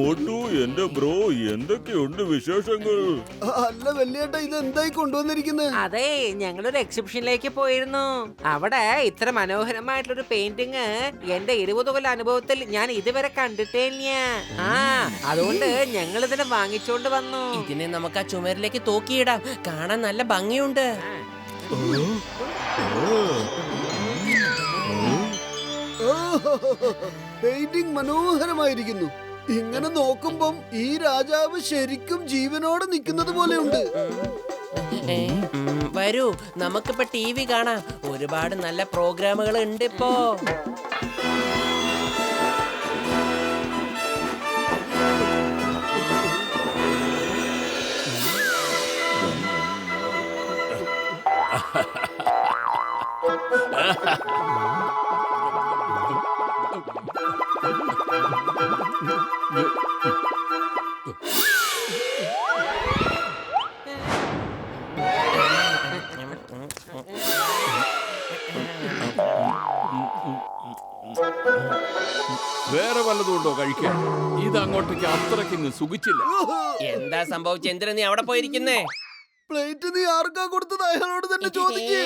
മോട്ടു, എന്റെ ബ്രോ, എന്തൊക്കെയുണ്ട് വിശേഷങ്ങൾ? അല്ല വല്യേട്ടാ, ഇത് എന്തായി കൊണ്ടുവന്നിരിക്കുന്നത്? അതെ, ഞങ്ങളൊരു എക്സിബിഷനിലേക്ക് പോയിരുന്നു. അവിടെ ഇത്ര മനോഹരമായിട്ടുള്ളൊരു പെയിന്റിങ് എന്റെ 20 കൊല്ലം അനുഭവത്തിൽ ഞാൻ ഇതുവരെ കണ്ടിട്ടേ ഇല്ല. അതുകൊണ്ട് ഞങ്ങൾ ഇതിനെ വാങ്ങിച്ചോണ്ട് വന്നു. ഇതിനെ നമുക്ക് ആ ചുമരിലേക്ക് തൂക്കിയിടാം. കാണാൻ നല്ല ഭംഗിയുണ്ട്. പെയിന്റിംഗ് മനോഹരമായിരിക്കുന്നു. ഇങ്ങനെ നോക്കുമ്പം ഈ രാജാവ് ശരിക്കും ജീവനോടെ നിൽക്കുന്നത് പോലെയുണ്ട്. വരൂ, നമുക്കിപ്പോ TV കാണാം. ഒരുപാട് നല്ല പ്രോഗ്രാമുകൾ ഉണ്ട് ഇപ്പോ. വേറെ വല്ലതുണ്ടോ കഴിക്കാൻ? ഇത് അങ്ങോട്ടേക്ക് അത്രയ്ക്ക് സുഖിച്ചില്ല. എന്താ സംഭവിച്ച? എന്തിനാ നീ അവിടെ പോയിരിക്കുന്നേ? പ്ലേറ്റ് നീ ആർക്കാ കൊടുത്തത്? അയാളോട് തന്നെ ചോദിക്കേ.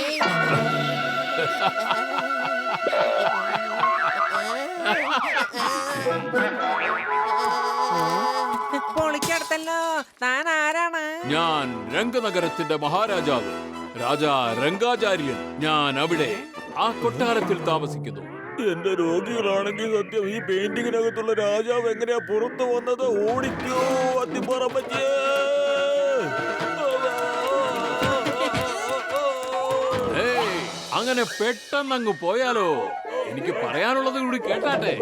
പൊളിക്കടുത്തല്ലോ. താൻ ആരാണ്? ഞാൻ രംഗനഗരത്തിന്റെ മഹാരാജാവ്, രാജാ രംഗാചാര്യൻ. ഞാൻ അവിടെ ആ കൊട്ടാരത്തിൽ താമസിക്കുന്നു. എന്റെ രോഗികളാണെങ്കിൽ സത്യം ഈ പെയിന്റിങ്ങിനകത്തുള്ള രാജാവ് എങ്ങനെയാ പുറത്തു വന്നത്? ഓടിക്കോ അത്തിപ്പറമ്പ്. അങ്ങനെ പെട്ടെന്നങ്ങ് പോയാലോ? എനിക്ക് പറയാനുള്ളത് കൂടി കേട്ടാട്ടെ.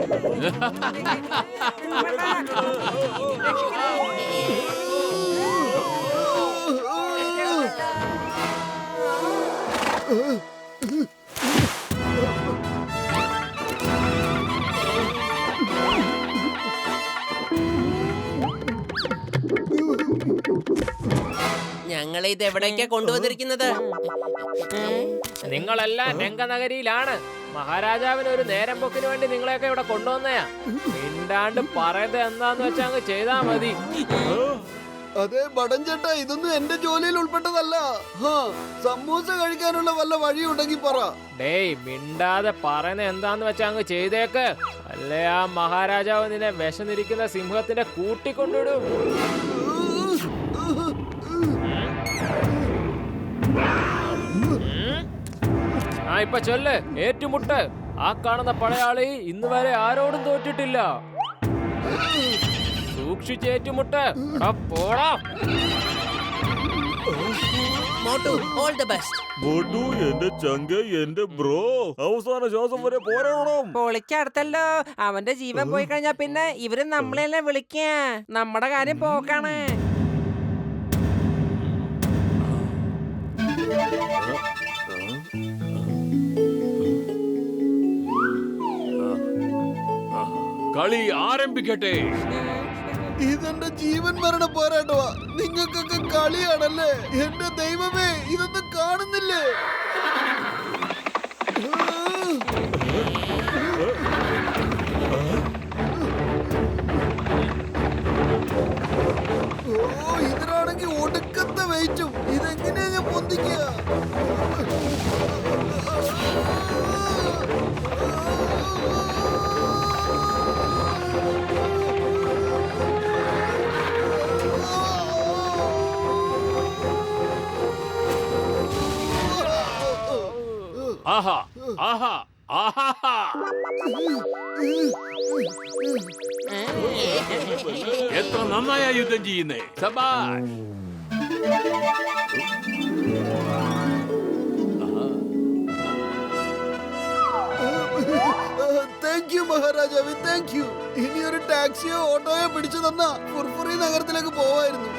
ഞങ്ങളെ ഇത് എവിടേക്കാ കൊണ്ടുവന്നിരിക്കുന്നത്? നിങ്ങളെല്ലാം രംഗനഗരിയിലാണ്. മഹാരാജാവിന് ഒരു നേരം പോക്കിന് വേണ്ടി നിങ്ങളെയൊക്കെ ഇവിടെ കൊണ്ടുവന്നയാ. മിണ്ടാണ്ട് പറയുന്നത് എന്താന്ന് വെച്ചാ അങ്ങ് ചെയ്താ മതി. അതെ ബടൻ ചേട്ടാ, ഇതൊന്നും എന്റെ ജോലിയിൽ ഉൾപ്പെട്ടതല്ല. സമൂസ കഴിക്കാനുള്ള വല്ല വഴി ഉണ്ടെങ്കിൽ പറ. ഡേയ്, മിണ്ടാതെ പറയുന്നത് എന്താന്ന് വെച്ചാ അങ്ങ് ചെയ്തേക്ക്. അല്ലേ ആ മഹാരാജാവ് നിന്നെ വിശന്നിരിക്കുന്ന സിംഹത്തിന്റെ കൂട്ടിക്കൊണ്ടിടും. ഇപ്പൊ ചൊല്ല്, ഏറ്റുമുട്ട്. ആ കാണുന്ന പടയാളി ഇന്ന് വരെ ആരോടും തോറ്റിട്ടില്ല. സൂക്ഷിച്ചേറ്റുമുട്ട്. പോടാ. Motu, all the best. Motu, എന്റെ ചങ്ക, എന്റെ ബ്രോ, അവസാന ശ്വാസം വരെ പോരാടണം. പൊളിക്കടുത്തല്ലോ. അവന്റെ ജീവൻ പോയി കഴിഞ്ഞാ പിന്നെ ഇവര് നമ്മളെല്ലാം വിളിക്കാ. നമ്മുടെ കാര്യം പോക്കാണ്. കളി ആരംഭിക്കട്ടെ. ഇതെന്റെ ജീവൻ മരണ പോരാട്ടമാ. നിങ്ങൾക്കൊക്കെ കളിയാണല്ലേ? എന്റെ ദൈവമേ, ഇതൊന്നും കാണുന്നില്ലേ? ഓ, ഇതിനാണെങ്കിൽ ഒടുക്കത്തെ വെയിറ്റും. ഇതെങ്ങനെയാ ഞാൻ പൊന്തിക്കുക? ആഹാ ആഹാ ആഹാ. എത്ര നന്നായാ യുദ്ധം ചെയ്യുന്നേ. സബാഷ്. താങ്ക് യു മഹാരാജാവേ, താങ്ക് യു. ഇനി ഒരു ടാക്സിയോ ഓട്ടോയോ പിടിച്ചു തന്നാ ഫുർഫുറി നഗരത്തിലേക്ക് പോവായിരുന്നു.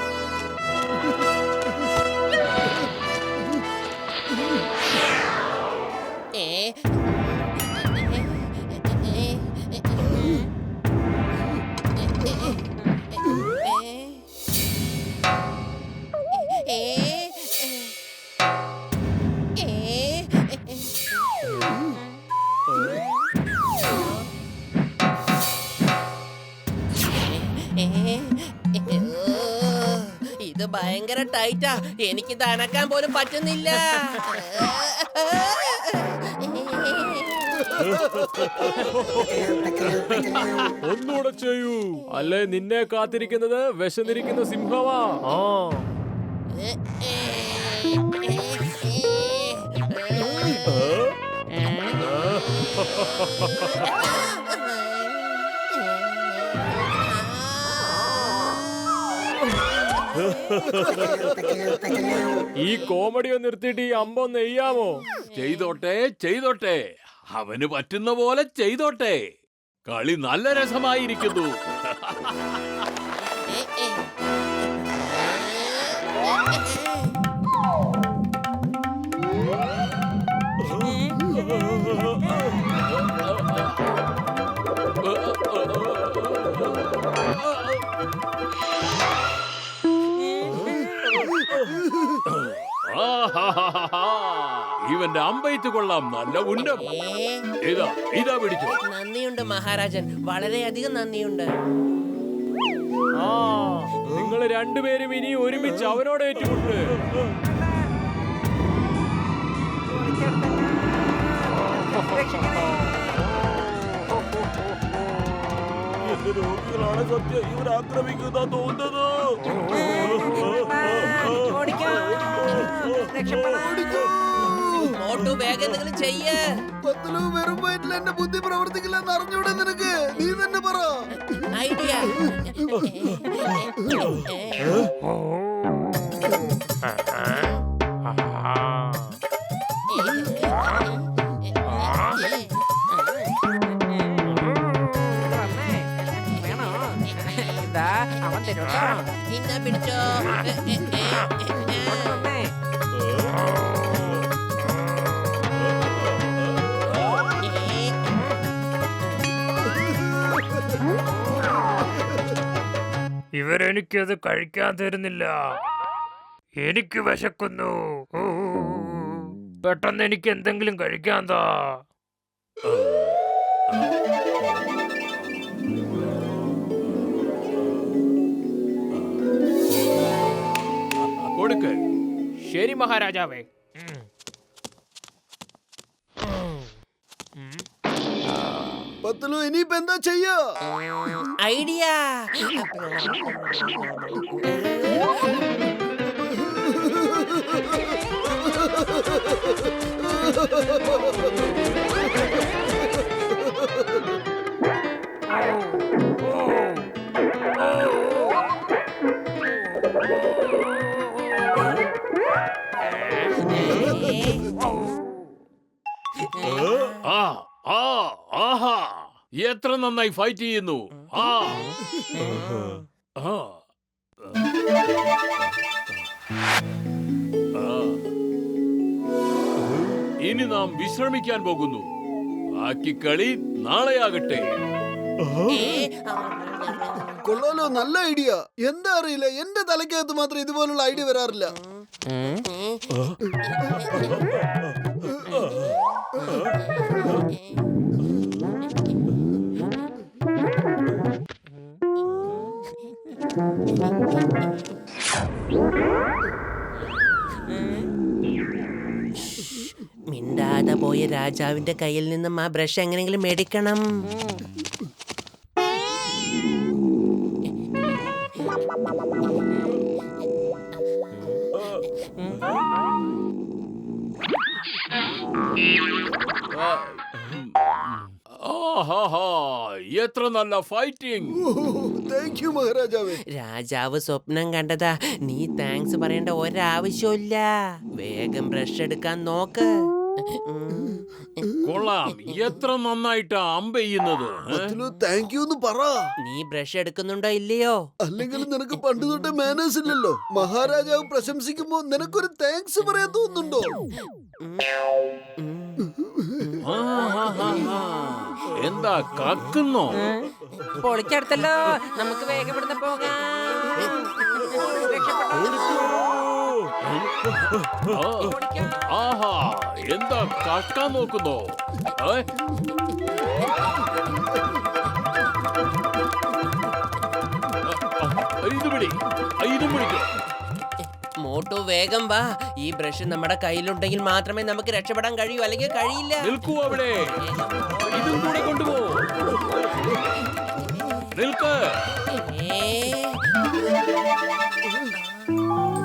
ഭയങ്കര ടൈറ്റാ, എനിക്ക് അനക്കാൻ പോലും പറ്റുന്നില്ല. ഒന്നുകൂടെ ചെയ്യൂ, അല്ലേ നിന്നെ കാത്തിരിക്കുന്നത് വിശന്നിരിക്കുന്ന സിംഹമാ. ഈ കോമഡി ഒന്ന് നിർത്തിയിട്ട് ഈ അമ്പൊന്ന് നെയ്യാമോ? ചെയ്തോട്ടെ ചെയ്തോട്ടെ, അവന് പറ്റുന്ന പോലെ ചെയ്തോട്ടെ. കളി നല്ല രസമായിരിക്കുന്നു. ഇവന്റെ അമ്പയത്ത് കൊള്ളാം, നല്ല ഉന്നം. ഇതാ പിടിച്ചോ. നന്ദിയുണ്ട് മഹാരാജൻ, വളരെയധികം നന്ദിയുണ്ട്. നിങ്ങൾ രണ്ടുപേരും ഇനി ഒരുമിച്ച് അവനോട് ഏറ്റുമുട്ട്. എന്റെ രോഗികളാണ് സത്യം ഇവർ ആക്രമിക്കുന്ന തോന്നുന്നത്. മോട്ടു വേഗം എന്തെങ്കിലും ചെയ്യ്. പത്തലു വെറും വയറ്റിൽ എന്റെ ബുദ്ധി പ്രവർത്തിക്കില്ലെന്ന് അറിഞ്ഞൂടെ നിനക്ക്? നീ തന്നെ പറ. ഐഡിയ. അവൻ തരൂട്ടോ. ഇന്നാ പിടിച്ചോ. ഇവരെനിക്കത് കഴിക്കാൻ തരുന്നില്ല. എനിക്ക് വിശക്കുന്നു. പെട്ടെന്ന് എനിക്ക് എന്തെങ്കിലും കഴിക്കാൻ താ. കൊടുക്ക്. ശരി മഹാരാജാവേ. പത്തലു ഇനിയിപ്പോ എന്താ ചെയ്യാ? ഐഡിയ. ആഹാ, എത്ര നന്നായി ഫൈറ്റ് ചെയ്യുന്നു. ഇനി നാം വിശ്രമിക്കാൻ പോകുന്നു. ബാക്കി കളി നാളെയാകട്ടെ. കൊള്ളാലോ, നല്ല ഐഡിയ. എന്താ അറിയില്ല, എന്റെ തലയ്ക്കകത്ത് മാത്രം ഇതുപോലുള്ള ഐഡിയ വരാറില്ല. മിണ്ടാതെ പോയ രാജാവിന്റെ കയ്യിൽ നിന്നും ആ ബ്രഷ് എങ്ങനെയെങ്കിലും മേടിക്കണം. എത്ര നല്ല ഫൈറ്റിംഗ്. താങ്ക് യു മഹാരാജാവേ. രാജാവ് സ്വപ്നം കണ്ടതാ. നീ താങ്ക്സ് പറയേണ്ട ഒരാവശ്യമില്ല. വേഗം ബ്രഷ് എടുക്കാൻ നോക്ക്. കൊള്ളാം, എത്ര നന്നായിട്ടാ അമ്പെയ്യുന്നത്. താങ്ക് യു എന്ന് പറ. നീ ബ്രഷ് എടുക്കുന്നുണ്ടോ ഇല്ലയോ? അല്ലെങ്കിലും നിനക്ക് പണ്ട് തൊട്ടേ മാനേഴ്സ് ഇല്ലല്ലോ. മഹാരാജാവ് പ്രശംസിക്കുമ്പോ നിനക്കൊരു താങ്ക്സ് പറയാൻ തോന്നുന്നുണ്ടോ? എന്താ കക്കുന്നോ? പൊളിച്ചെടുത്തല്ലോ, നമുക്ക് വേഗം ഇവിടുന്ന് പോകാം. ആഹാ, എന്താ കക്കാൻ നോക്കുന്നോ? ഇത് പിടി, ഇതും പിടിക്കും. മോട്ടു വേഗം വാ. ഈ ബ്രഷ് നമ്മുടെ കയ്യിലുണ്ടെങ്കിൽ മാത്രമേ നമുക്ക് രക്ഷപ്പെടാൻ കഴിയൂ, അല്ലെങ്കിൽ കഴിയില്ല. നിൽക്കൂ അവിടെ. ഇതും കൂടെ കൊണ്ടുപോ. നിൽക്ക്. ഏ,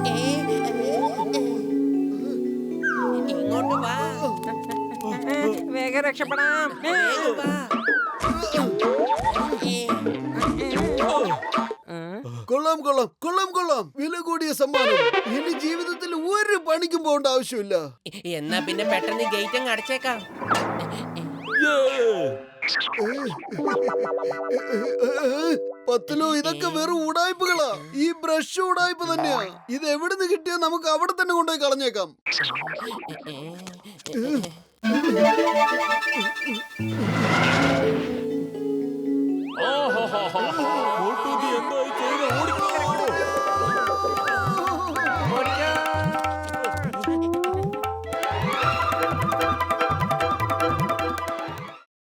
ഏ, ഇങ്ങോട്ട് വാ. വേഗം രക്ഷപ്പെടാം. വേഗം വാ. കൊള്ളാം കൊള്ളാം കൊള്ളാം കൊള്ളാം. വില കൂടിയ സമ്മാനം. ഇനി ജീവിതത്തിൽ ഒരു പണിക്കും പോകേണ്ട ആവശ്യമില്ല. എന്നാ പിന്നെ പെട്ടെന്ന് ഗേറ്റ് അങ്ങ് അടച്ചേക്കാം. പത്തിലോ ഇതൊക്കെ വെറും ഉടായ്പകളാ. ഈ ബ്രഷ് ഉടായ്പ തന്നെയാ. ഇത് എവിടുന്ന് കിട്ടിയാ നമുക്ക് അവിടെ തന്നെ കൊണ്ടുപോയി കളഞ്ഞേക്കാം.